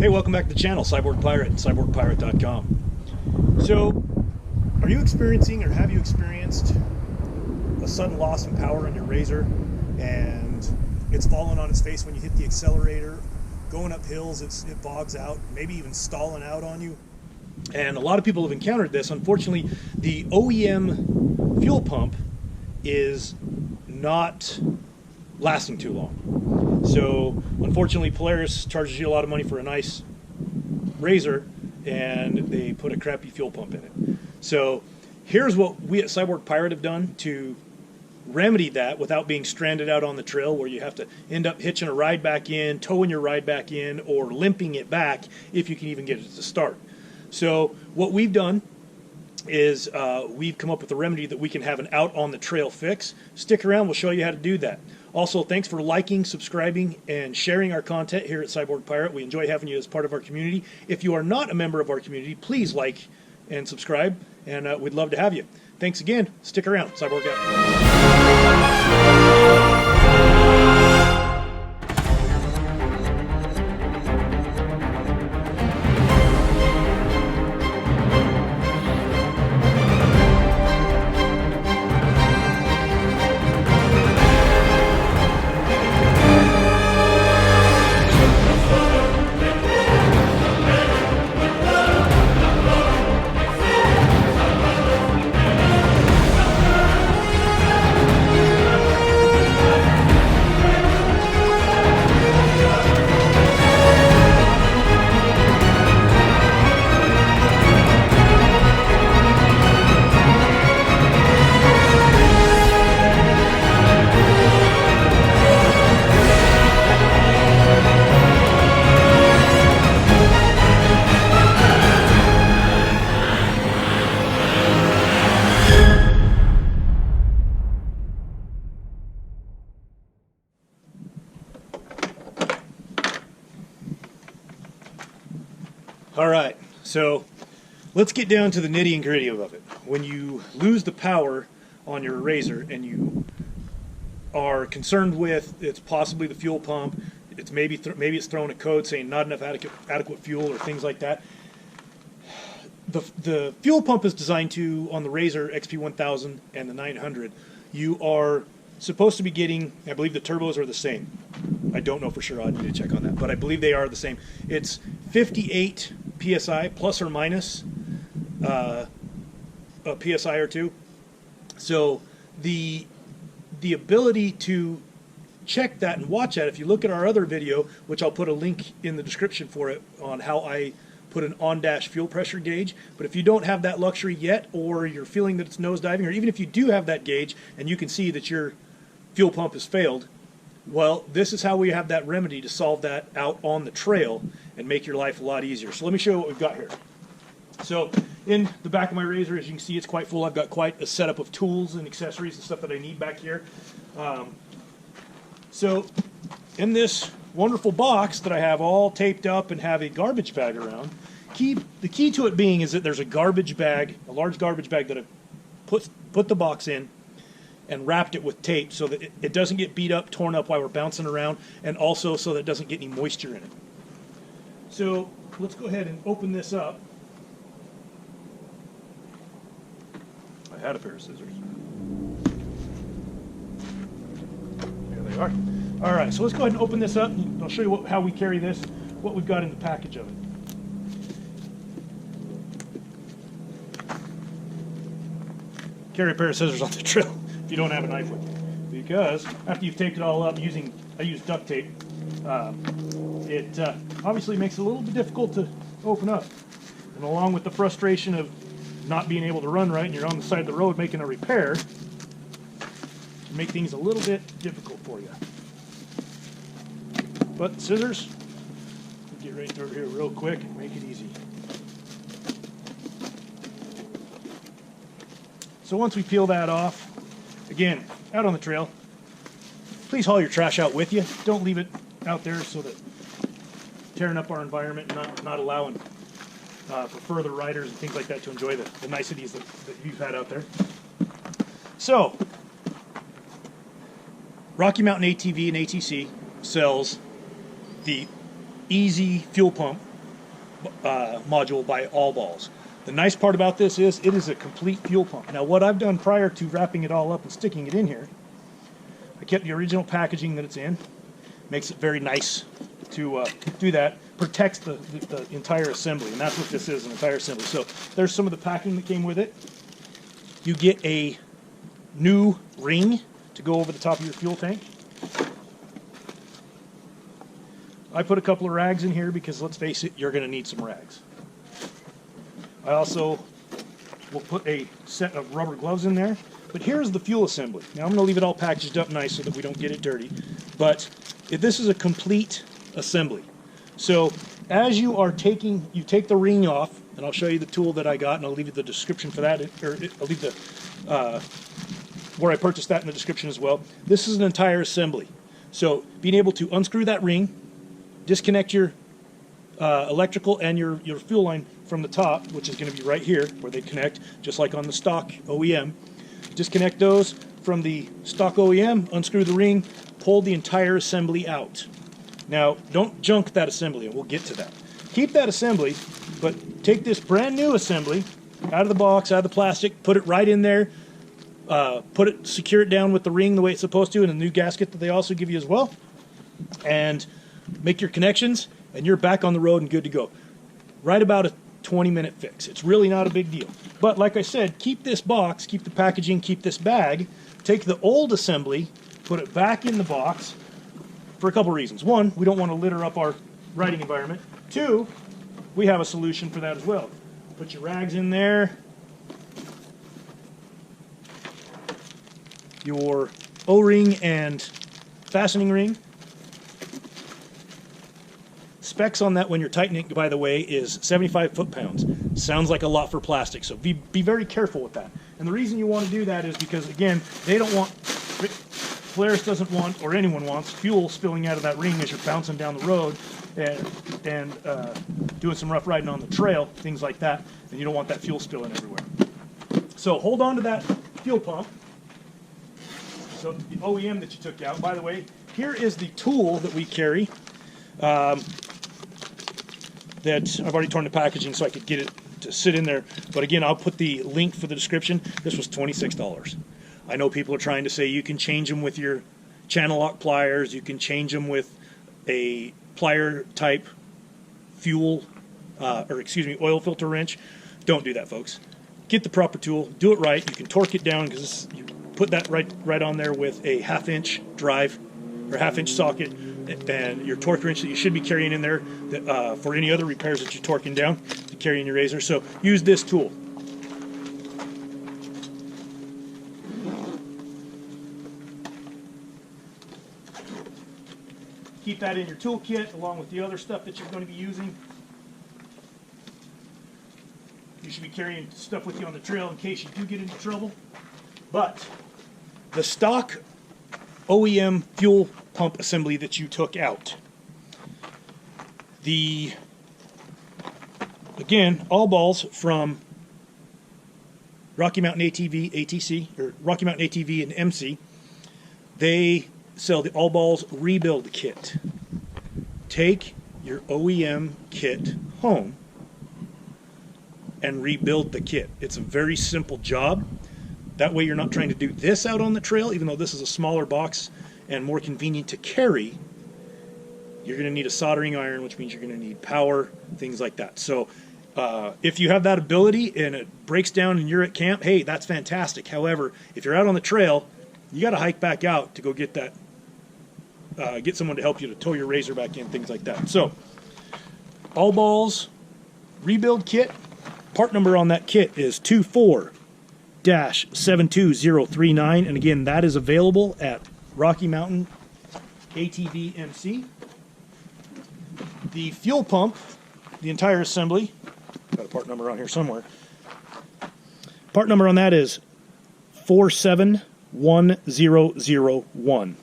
Hey, welcome back to the channel, Cyborg Pirate and cyborgpirate.com. So, are you experiencing or have you experienced a sudden loss in power on your Razor and it's fallen on its face when you hit the accelerator, going up hills, it bogs out, maybe even stalling out on you? And a lot of people have encountered this. Unfortunately, the OEM fuel pump is not lasting too long. So unfortunately, Polaris charges you a lot of money for a nice Razor, and they put a crappy fuel pump in it. So here's what we at Cyborg Pirate have done to remedy that without being stranded out on the trail where you have to end up hitching a ride back in, towing your ride back in, or limping it back if you can even get it to start. So what we've done is we've come up with a remedy that we can have an out on the trail fix. Stick around, we'll show you how to do that. Also, thanks for liking, subscribing, and sharing our content here at Cyborg Pirate. We enjoy having you as part of our community. If you are not a member of our community, please like and subscribe, and we'd love to have you. Thanks again. Stick around. Cyborg out. All right, so let's get down to the nitty and gritty of it. When you lose the power on your Razor and you are concerned with it's possibly the fuel pump, it's maybe it's throwing a code saying not enough adequate fuel or things like that. The fuel pump is designed to, on the Razor XP1000 and the 900, you are supposed to be getting, I believe the turbos are the same. I don't know for sure, I need to check on that, but I believe they are the same. It's 58 PSI plus or minus a PSI or two. So the ability to check that and watch that, if you look at our other video, which I'll put a link in the description for it on how I put an on-dash fuel pressure gauge. But if you don't have that luxury yet, or you're feeling that it's nosediving, or even if you do have that gauge and you can see that your fuel pump has failed, well, this is how we have that remedy to solve that out on the trail and make your life a lot easier. So let me show you what we've got here. So in the back of my Razor, as you can see, it's quite full. I've got quite a setup of tools and accessories and stuff that I need back here. So in this wonderful box that I have all taped up and have a garbage bag around, the key to it being is that there's a garbage bag, a large garbage bag that I put the box in and wrapped it with tape so that it doesn't get beat up, torn up while we're bouncing around, and also so that it doesn't get any moisture in it. So let's go ahead and open this up. I had a pair of scissors. There they are. All right, so let's go ahead and open this up, and I'll show you how we carry this, what we've got in the package of it. Carry a pair of scissors on the trail if you don't have a knife with you, because after you've taped it all up I use duct tape, it obviously makes it a little bit difficult to open up. And along with the frustration of not being able to run right and you're on the side of the road making a repair, it can make things a little bit difficult for you. But scissors, get right through here real quick and make it easy. So once we peel that off, again, out on the trail, please haul your trash out with you. Don't leave it out there so that tearing up our environment and not allowing for further riders and things like that to enjoy the niceties that you've had out there. So, Rocky Mountain ATV and ATC sells the Easy fuel pump module by All Balls. The nice part about this is it is a complete fuel pump. Now what I've done prior to wrapping it all up and sticking it in here, I kept the original packaging that it's in. Makes it very nice to do that. Protects the entire assembly, and that's what this is, an entire assembly. So there's some of the packing that came with it. You get a new ring to go over the top of your fuel tank. I put a couple of rags in here because, let's face it, you're going to need some rags. I also will put a set of rubber gloves in there. But here's the fuel assembly. Now I'm going to leave it all packaged up nice so that we don't get it dirty. But this is a complete assembly. So as you are taking, you take the ring off, and I'll show you the tool that I got, and I'll leave you the description for that, or I'll leave the where I purchased that in the description as well. This is an entire assembly. So being able to unscrew that ring, disconnect your electrical and your fuel line from the top, which is going to be right here where they connect, just like on the stock OEM. Disconnect those from the stock OEM, unscrew the ring, pull the entire assembly out. Now, don't junk that assembly, and we'll get to that. Keep that assembly, but take this brand new assembly out of the box, out of the plastic, put it right in there, secure it down with the ring the way it's supposed to, and a new gasket that they also give you as well, and make your connections, and you're back on the road and good to go. Right about a 20-minute fix. It's really not a big deal. But like I said, keep this box, keep the packaging, keep this bag, take the old assembly, put it back in the box for a couple reasons. One, we don't want to litter up our riding environment. Two, we have a solution for that as well. Put your rags in there, your O-ring and fastening ring. Specs on that when you're tightening, by the way, is 75 foot-pounds. Sounds like a lot for plastic, so be very careful with that. And the reason you want to do that is because, again, they don't want, Polaris doesn't want, or anyone wants, fuel spilling out of that ring as you're bouncing down the road and doing some rough riding on the trail, things like that, and you don't want that fuel spilling everywhere. So hold on to that fuel pump. So the OEM that you took out, by the way, here is the tool that we carry. That I've already torn the packaging so I could get it to sit in there. But again, I'll put the link for the description. This was $26. I know people are trying to say you can change them with your channel lock pliers, you can change them with a plier type fuel, oil filter wrench. Don't do that, folks. Get the proper tool, do it right. You can torque it down because you put that right on there with a 1/2-inch drive or 1/2-inch socket, and your torque wrench that you should be carrying in there for any other repairs that you're torquing down to carry in your razor. So use this tool. Keep that in your toolkit along with the other stuff that you're going to be using. You should be carrying stuff with you on the trail in case you do get into trouble. But the stock OEM fuel pump assembly that you took out, again, All Balls from Rocky Mountain ATV, or Rocky Mountain ATV and MC, they sell the All Balls rebuild kit. Take your OEM kit home and rebuild the kit. It's a very simple job. That way you're not trying to do this out on the trail, even though this is a smaller box and more convenient to carry. You're going to need a soldering iron, which means you're going to need power, things like that. So if you have that ability and it breaks down and you're at camp, hey, that's fantastic. However, if you're out on the trail, you got to hike back out to go get that, get someone to help you to tow your razor back in, things like that. So All Balls rebuild kit. Part number on that kit is 24-72039, and again, that is available at Rocky Mountain ATV MC. The fuel pump, the entire assembly, got a part number on here somewhere. Part number on that is 471001.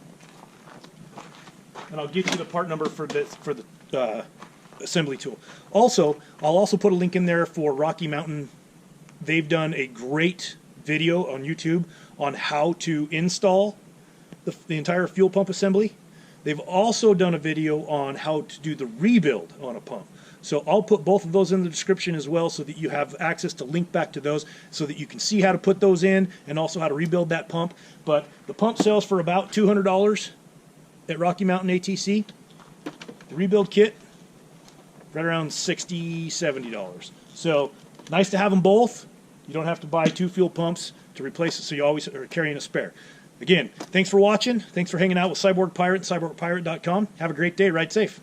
And I'll get you the part number for the assembly tool. Also, I'll also put a link in there for Rocky Mountain. They've done a great video on YouTube on how to install the entire fuel pump assembly. They've also done a video on how to do the rebuild on a pump. So I'll put both of those in the description as well, so that you have access to link back to those, so that you can see how to put those in and also how to rebuild that pump. But the pump sells for about $200 at Rocky Mountain ATC. The rebuild kit, right around $60, $70. So nice to have them both. You don't have to buy 2 fuel pumps to replace it, so you always are carrying a spare. Again, thanks for watching. Thanks for hanging out with Cyborg Pirate and cyborgpirate.com. Have a great day. Ride safe.